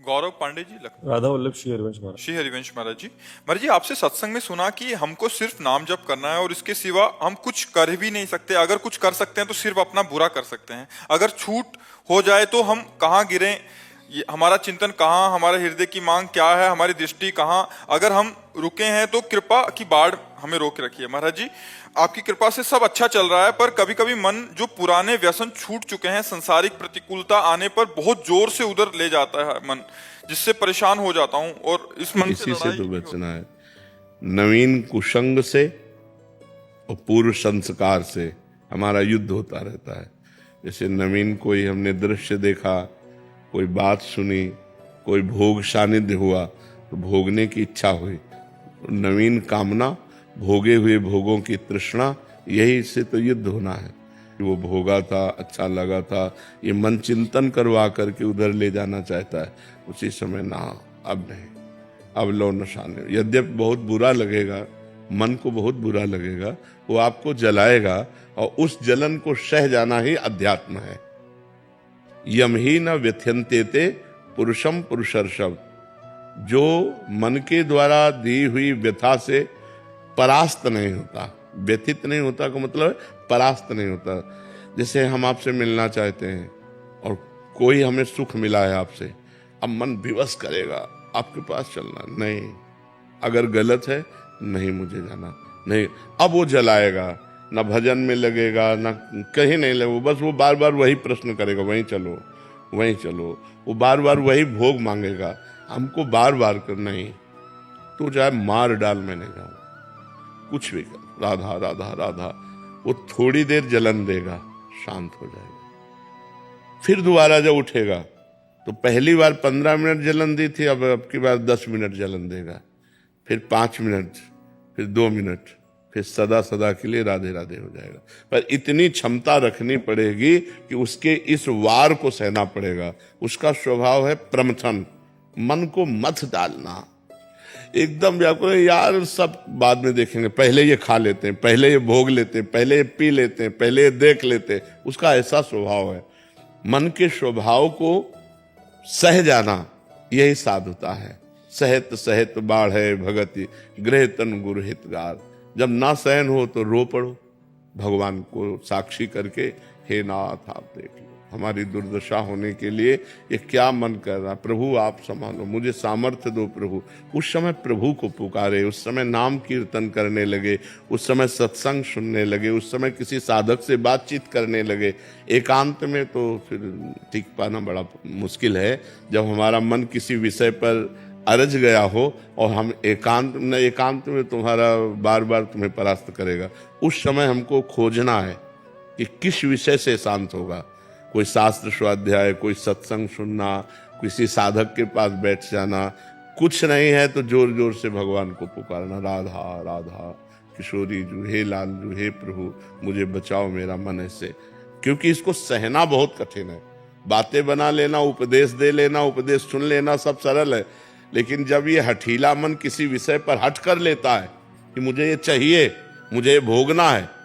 गौरव पांडे जी, लखनऊ। राधा वल्लभ श्री हरिवंश महाराज। श्री हरिवंश महाराज जी, महाराज जी आपसे सत्संग में सुना कि हमको सिर्फ नाम जप करना है और इसके सिवा हम कुछ कर भी नहीं सकते। अगर कुछ कर सकते हैं तो सिर्फ अपना बुरा कर सकते हैं। अगर छूट हो जाए तो हम कहाँ गिरे, हमारा चिंतन कहाँ, हमारे हृदय की मांग क्या है, हमारी दृष्टि कहाँ। अगर हम रुके हैं तो कृपा की बाढ़ हमें रोक रखी है। महाराज जी आपकी कृपा से सब अच्छा चल रहा है, पर कभी कभी मन जो पुराने व्यसन छूट चुके हैं, संसारिक प्रतिकूलता आने पर बहुत जोर से उधर ले जाता है मन, जिससे परेशान हो जाता हूँ। और इस मन इसी से तो बचना है। नवीन कुसंग से और पूर्व संस्कार से हमारा युद्ध होता रहता है। जैसे नवीन कोई हमने दृश्य देखा, कोई बात सुनी, कोई भोग सानिध्य हुआ तो भोगने की इच्छा हुई। नवीन कामना, भोगे हुए भोगों की तृष्णा, यही से तो युद्ध होना है। वो भोगा था, अच्छा लगा था, ये मन चिंतन करवा करके उधर ले जाना चाहता है। उसी समय ना, अब नहीं, अब लो नशा नहीं। यद्यपि बहुत बुरा लगेगा, मन को बहुत बुरा लगेगा, वो आपको जलाएगा और उस जलन को सह जाना ही अध्यात्म है। यम ही न व्यथ्यन्ते ते पुरुषम पुरुषर्षभ। जो मन के द्वारा दी हुई व्यथा से परास्त नहीं होता, व्यथित नहीं होता का मतलब परास्त नहीं होता। जैसे हम आपसे मिलना चाहते हैं और कोई हमें सुख मिला है आपसे, अब मन विवश करेगा आपके पास चलना, नहीं, अगर गलत है नहीं, मुझे जाना नहीं। अब वो जलाएगा, ना भजन में लगेगा, ना कहीं नहीं लगेगा, बस वो बार बार वही प्रश्न करेगा, वहीं चलो वहीं चलो। वो बार बार वही भोग मांगेगा, हमको बार बार कर, नहीं तो चाहे मार डाल, मैं नहीं जाऊं, कुछ भी कर, राधा राधा राधा। वो थोड़ी देर जलन देगा, शांत हो जाएगा। फिर दोबारा जब उठेगा तो पहली बार 15 मिनट जलन दी थी, अब की बार 10 मिनट जलन देगा, फिर 5 मिनट, फिर 2 मिनट, फिर सदा सदा के लिए राधे राधे हो जाएगा। पर इतनी क्षमता रखनी पड़ेगी कि उसके इस वार को सहना पड़ेगा। उसका स्वभाव है प्रमथन, मन को मथ डालना, एकदम व्याकुल, यार सब बाद में देखेंगे, पहले ये खा लेते हैं, पहले ये भोग लेते हैं, पहले ये पी लेते हैं, पहले ये देख लेते हैं। उसका ऐसा स्वभाव है। मन के स्वभाव को सह जाना यही साधुता है। सहत सहत बाढ़ भगति गृह तन गुरु हितगार। जब ना सहन हो तो रो पड़ो, भगवान को साक्षी करके, हे नाथ आप देख लो हमारी दुर्दशा होने के लिए ये क्या मन कर रहा, प्रभु आप संभालो, मुझे सामर्थ्य दो प्रभु। उस समय प्रभु को पुकारे, उस समय नाम कीर्तन करने लगे, उस समय सत्संग सुनने लगे, उस समय किसी साधक से बातचीत करने लगे। एकांत में तो फिर टिक पाना बड़ा मुश्किल है। जब हमारा मन किसी विषय पर अरज गया हो और हम एकांत में तुम्हारा बार बार तुम्हें परास्त करेगा, उस समय हमको खोजना है कि किस विषय से शांत होगा। कोई शास्त्र स्वाध्याय, कोई सत्संग सुनना, किसी साधक के पास बैठ जाना। कुछ नहीं है तो जोर जोर से भगवान को पुकारना, राधा राधा किशोरी जू, हे लाल जू, हे प्रभु मुझे बचाओ मेरा मन ऐसे। क्योंकि इसको सहना बहुत कठिन है। बातें बना लेना, उपदेश दे लेना, उपदेश सुन लेना सब सरल है, लेकिन जब ये हठीला मन किसी विषय पर हट कर लेता है कि मुझे ये चाहिए, मुझे ये भोगना है,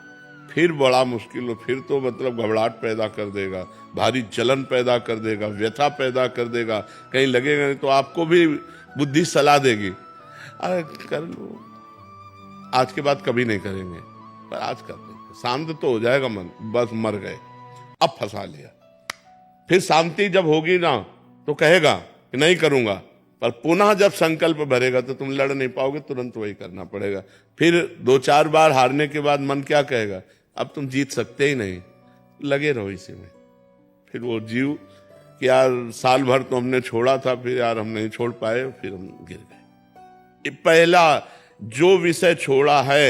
फिर बड़ा मुश्किल हो। फिर तो मतलब घबराहट पैदा कर देगा, भारी जलन पैदा कर देगा, व्यथा पैदा कर देगा, कहीं लगेगा नहीं तो आपको भी बुद्धि सलाह देगी, अरे कर लो, आज के बाद कभी नहीं करेंगे, पर आज कर देंगे, शांत तो हो जाएगा मन, बस मर गए, अब फंसा लिया। फिर शांति जब होगी ना तो कहेगा कि नहीं करूंगा, पर पुनः जब संकल्प भरेगा तो तुम लड़ नहीं पाओगे, तुरंत वही करना पड़ेगा। फिर 2-4 बार हारने के बाद मन क्या कहेगा, अब तुम जीत सकते ही नहीं, लगे रहो इसी में। फिर वो जीव कि यार साल भर तो हमने छोड़ा था, फिर यार हम नहीं छोड़ पाए, फिर हम गिर गए। पहला जो विषय छोड़ा है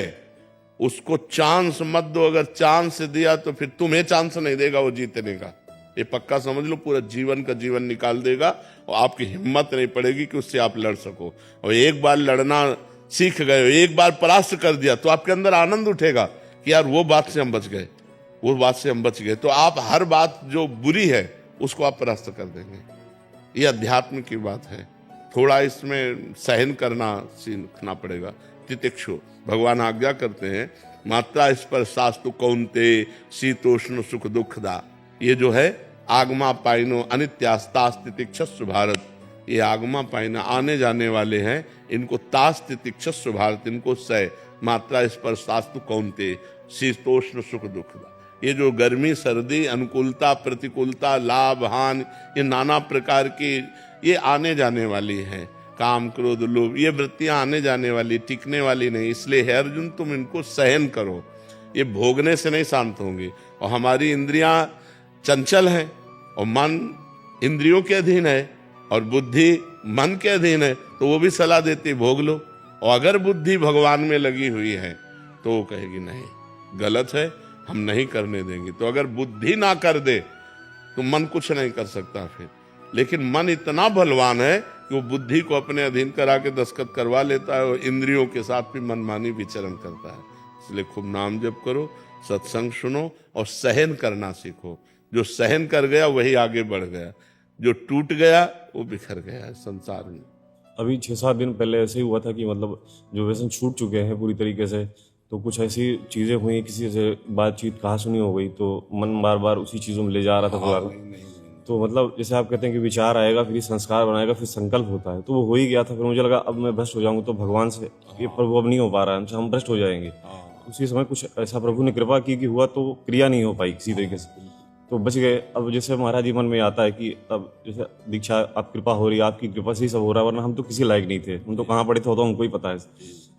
उसको चांस मत दो। अगर चांस दिया तो फिर तुम्हें चांस नहीं देगा वो जीतने का, ये पक्का समझ लो। पूरा जीवन का जीवन निकाल देगा और आपकी हिम्मत नहीं पड़ेगी कि उससे आप लड़ सको। और एक बार लड़ना सीख गए, एक बार परास्त कर दिया तो आपके अंदर आनंद उठेगा कि यार वो बात से हम बच गए, वो बात से हम बच गए। तो आप हर बात जो बुरी है उसको आप परास्त कर देंगे। ये अध्यात्म की बात है। थोड़ा इसमें सहन करना सीखना पड़ेगा। तितिक्षु भगवान आज्ञा करते हैं, मात्रा इस पर शास्तु कौनते शीतोष्ण सुख दुखदा। ये जो है आगमा पाइनो अनित्यास्ता तितिक्षस्व भारत, ये आगमा पाइना आने जाने वाले हैं, इनको तास तितिक्षस्व भारत, इनको सह मात्रा स्पर्शास्तु कौनते, शीतोष्ण सुख दुखदा। ये जो गर्मी सर्दी अनुकूलता प्रतिकूलता लाभ हानि, ये नाना प्रकार की ये आने जाने वाली हैं। काम क्रोध लोभ, ये वृत्तियां आने जाने वाली, टिकने वाली नहीं। इसलिए हे अर्जुन, तुम इनको सहन करो, ये भोगने से नहीं शांत होंगी। और हमारी इंद्रियां चंचल हैं और मन इंद्रियों के अधीन है और बुद्धि मन के अधीन है, तो वो भी सलाह देती भोग लो। और अगर बुद्धि भगवान में लगी हुई है तो वो कहेगी नहीं, गलत है, हम नहीं करने देंगे। तो अगर बुद्धि ना कर दे तो मन कुछ नहीं कर सकता फिर। लेकिन मन इतना बलवान है कि वो बुद्धि को अपने अधीन करा के दस्तखत करवा लेता है और इंद्रियों के साथ भी मनमानी विचरण करता है। इसलिए खूब नाम जप करो, सत्संग सुनो और सहन करना सीखो। जो सहन कर गया वही आगे बढ़ गया, जो टूट गया वो बिखर गया है संसार में। अभी 6-7 दिन पहले ऐसे ही हुआ था कि मतलब जो व्यसन छूट चुके हैं पूरी तरीके से, तो कुछ ऐसी चीज़ें हुई, किसी से बातचीत कहा सुनी हो गई, तो मन बार बार उसी चीज़ों में ले जा रहा था पूरा। तो मतलब जैसे आप कहते हैं कि विचार आएगा फिर संस्कार बनाएगा फिर संकल्प होता है, तो वो हो ही गया था। फिर मुझे लगा अब मैं भ्रष्ट हो जाऊंगा तो भगवान से ये प्रभु अब नहीं हो पा रहा है हमसे, हम भ्रष्ट हो जाएंगे। उसी समय कुछ ऐसा प्रभु ने कृपा की कि हुआ तो क्रिया नहीं हो पाई किसी तरीके से, तो बच गए। अब जैसे महाराज जी मन में आता है कि अब जैसे दीक्षा आप कृपा हो रही है, आपकी कृपा से ही सब हो रहा है, वरना हम तो किसी लायक नहीं थे, हम तो कहाँ पड़े थे वो तो हमको ही पता है।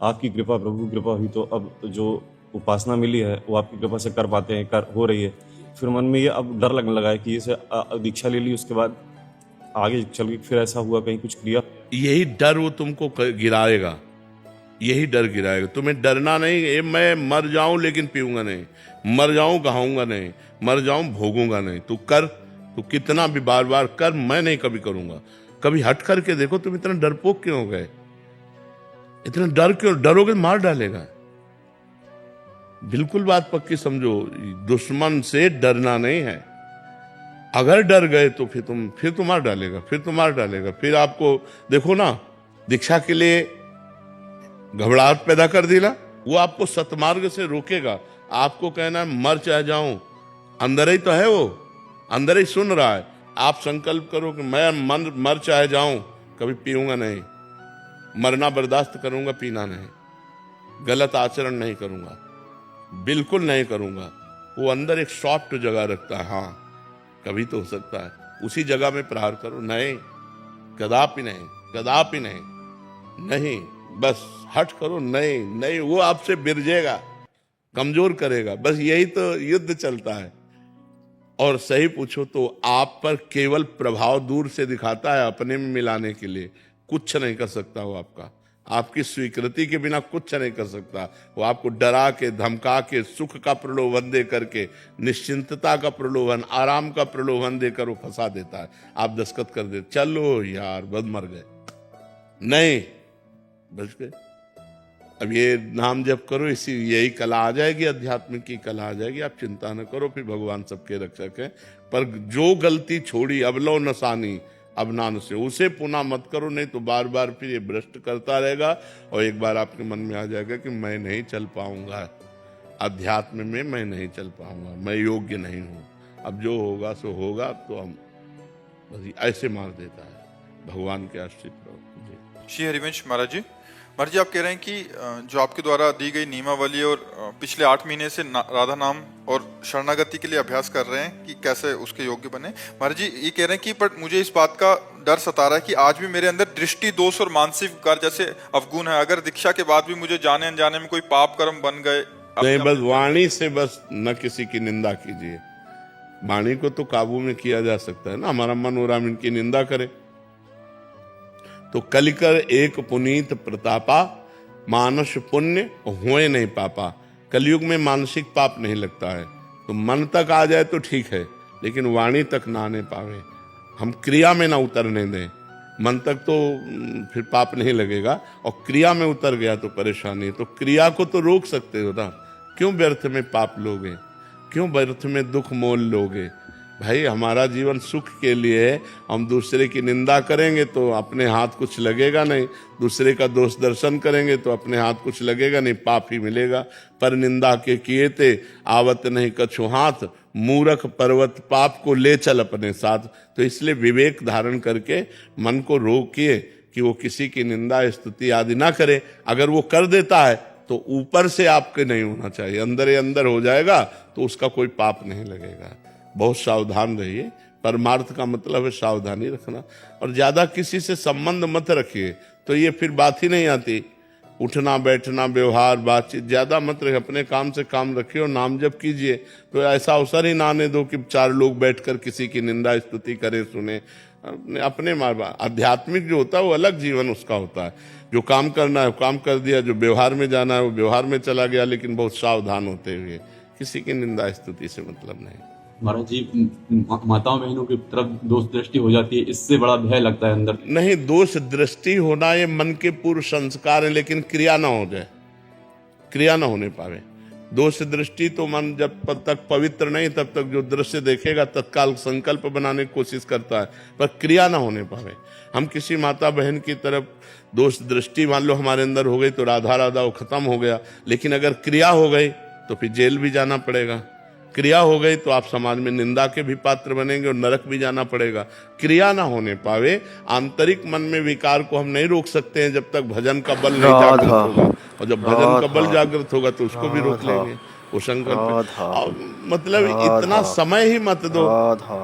आपकी कृपा प्रभु कृपा हुई तो अब जो उपासना मिली है वो आपकी कृपा से कर पाते हैं, कर हो रही है। फिर मन में ये अब डर लगने लगा है कि जैसे दीक्षा ले ली उसके बाद आगे चल के फिर ऐसा हुआ कहीं कुछ क्रिया। यही डर वो तुमको गिराएगा, यही डर गिराएगा। तुम्हें डरना नहीं, ये मैं मर जाऊं लेकिन पीऊंगा नहीं, मर जाऊं कहाऊंगा नहीं, मर जाऊं भोगूंगा नहीं। तू कर, तू कितना भी बार बार कर, मैं नहीं कभी करूंगा। कभी हट करके देखो तुम इतना डरपोक क्यों हो गए, इतना डर क्यों, डरोगे मार डालेगा। बिल्कुल बात पक्की समझो, दुश्मन से डरना नहीं है। अगर डर गए तो फिर तो मार डालेगा, फिर तो मार डालेगा। फिर आपको देखो ना, दीक्षा के लिए घबराहट पैदा कर दिला, वो आपको सतमार्ग से रोकेगा। आपको कहना है मर चाहे जाऊं, अंदर ही तो है वो, अंदर ही सुन रहा है। आप संकल्प करो कि मैं मर चाहे जाऊं, कभी पीऊंगा नहीं, मरना बर्दाश्त करूंगा, पीना नहीं, गलत आचरण नहीं करूंगा, बिल्कुल नहीं करूंगा। वो अंदर एक सॉफ्ट जगह रखता है, हाँ कभी तो हो सकता है, उसी जगह में प्रहार करो। नहीं, कदापि नहीं, कदापि नहीं, नहीं, बस हट करो। नहीं, वो आपसे बिरजेगा, कमजोर करेगा। बस यही तो युद्ध चलता है। और सही पूछो तो आप पर केवल प्रभाव दूर से दिखाता है, अपने में मिलाने के लिए कुछ नहीं कर सकता। वो आपकी स्वीकृति के बिना कुछ नहीं कर सकता। वो आपको डरा के धमका के सुख का प्रलोभन दे करके, निश्चिंतता का प्रलोभन, आराम का प्रलोभन देकर वो फंसा देता है। आप दस्तखत कर दे, चलो यार बस मर गए, नहीं बच गए। अब ये नाम जप करो, इसी यही कला आ जाएगी, अध्यात्म की कला आ जाएगी। आप चिंता न करो, फिर भगवान सबके रक्षक है। पर जो गलती छोड़ी अब लो नसानी अब नान से, उसे पुनः मत करो, नहीं तो बार बार फिर ये भ्रष्ट करता रहेगा। और एक बार आपके मन में आ जाएगा कि मैं नहीं चल पाऊंगा अध्यात्म में, मैं नहीं चल पाऊंगा, मैं योग्य नहीं हूं। अब जो होगा सो होगा। तो हम बस ऐसे मार देता है। भगवान के आश्रित रहो। श्री हरिवंश महाराज जी, आप कह रहे हैं कि जो आपके द्वारा दी गई नियमावली और पिछले 8 महीने से राधा नाम और शरणागति के लिए अभ्यास कर रहे हैं कि कैसे उसके योग्य बने। महाराज जी ये कह रहे हैं कि पर मुझे इस बात का डर सता रहा है कि आज भी मेरे अंदर दृष्टि दोष और मानसिक विकार जैसे अवगुण है। अगर दीक्षा के बाद भी मुझे जाने अनजाने में कोई पाप कर्म बन गए, नहीं, बस वाणी से बस न किसी की निंदा कीजिए। वाणी को तो काबू में किया जा सकता है ना। हमारा मन हो रहा है इनकी निंदा करे, तो कलिकर एक पुनीत प्रतापा, मानस पुण्य हुए नहीं पापा। कलयुग में मानसिक पाप नहीं लगता है। तो मन तक आ जाए तो ठीक है, लेकिन वाणी तक ना आने पावे, हम क्रिया में ना उतरने दें। मन तक तो फिर पाप नहीं लगेगा, और क्रिया में उतर गया तो परेशानी। तो क्रिया को तो रोक सकते हो ना, क्यों व्यर्थ में पाप लोगे, क्यों व्यर्थ में दुख मोल लोगे। भाई हमारा जीवन सुख के लिए है, हम दूसरे की निंदा करेंगे तो अपने हाथ कुछ लगेगा नहीं, दूसरे का दोष दर्शन करेंगे तो अपने हाथ कुछ लगेगा नहीं, पाप ही मिलेगा। पर निंदा के किए थे आवत नहीं कछु हाथ, मूरख पर्वत पाप को ले चल अपने साथ। तो इसलिए विवेक धारण करके मन को रोकिए कि वो किसी की निंदा स्तुति आदि ना करे। अगर वो कर देता है तो ऊपर से आपके नहीं होना चाहिए, अंदर ही अंदर हो जाएगा तो उसका कोई पाप नहीं लगेगा। बहुत सावधान रहिए, परमार्थ का मतलब है सावधानी रखना। और ज्यादा किसी से संबंध मत रखिए, तो ये फिर बात ही नहीं आती। उठना बैठना व्यवहार बातचीत ज्यादा मत रखिए, अपने काम से काम रखिए और नाम जप कीजिए। तो ऐसा अवसर ही ना आने दो कि 4 लोग बैठकर किसी की निंदा स्तुति करें सुने। अपने आध्यात्मिक जो होता है वो अलग जीवन उसका होता है, जो काम करना है वो काम कर दिया, जो व्यवहार में जाना है वो व्यवहार में चला गया, लेकिन बहुत सावधान होते हुए। किसी की निंदा स्तुति से मतलब नहीं। महाराज जी, माताओं बहनों की तरफ दोष दृष्टि हो जाती है, इससे बड़ा भय लगता है अंदर। नहीं, दोष दृष्टि होना ये मन के पूर्व संस्कार है, लेकिन क्रिया ना हो जाए, क्रिया ना होने पावे। दोष दृष्टि तो मन जब तक पवित्र नहीं तब तक जो दृश्य देखेगा तत्काल संकल्प बनाने की कोशिश करता है, पर क्रिया ना होने पावे। हम किसी माता बहन की तरफ दोष दृष्टि मान लो हमारे अंदर हो गई तो राधा राधा वो खत्म हो गया, लेकिन अगर क्रिया हो गई तो फिर जेल भी जाना पड़ेगा। क्रिया हो गई तो आप समाज में निंदा के भी पात्र बनेंगे और नरक भी जाना पड़ेगा। क्रिया ना होने पावे, आंतरिक मन में विकार को हम नहीं रोक सकते हैं जब तक भजन का बल नहीं जागृत होगा, और जब भजन का बल जागृत होगा तो उसको भी रोक लेंगे। वो संकल्प मतलब इतना समय ही मत दो,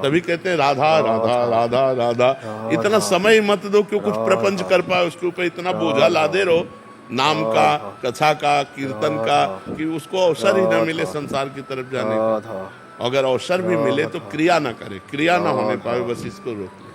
तभी कहते हैं राधा राधा राधा राधा। इतना समय ही मत दो कि कुछ प्रपंच कर पाए, उसके ऊपर इतना बोझा लादे रहो नाम का, कथा का, कीर्तन का, कि उसको अवसर ही ना मिले संसार की तरफ जाने का। अगर अवसर भी मिले तो क्रिया ना करे, क्रिया ना होने पाए, बस इसको रोक ले।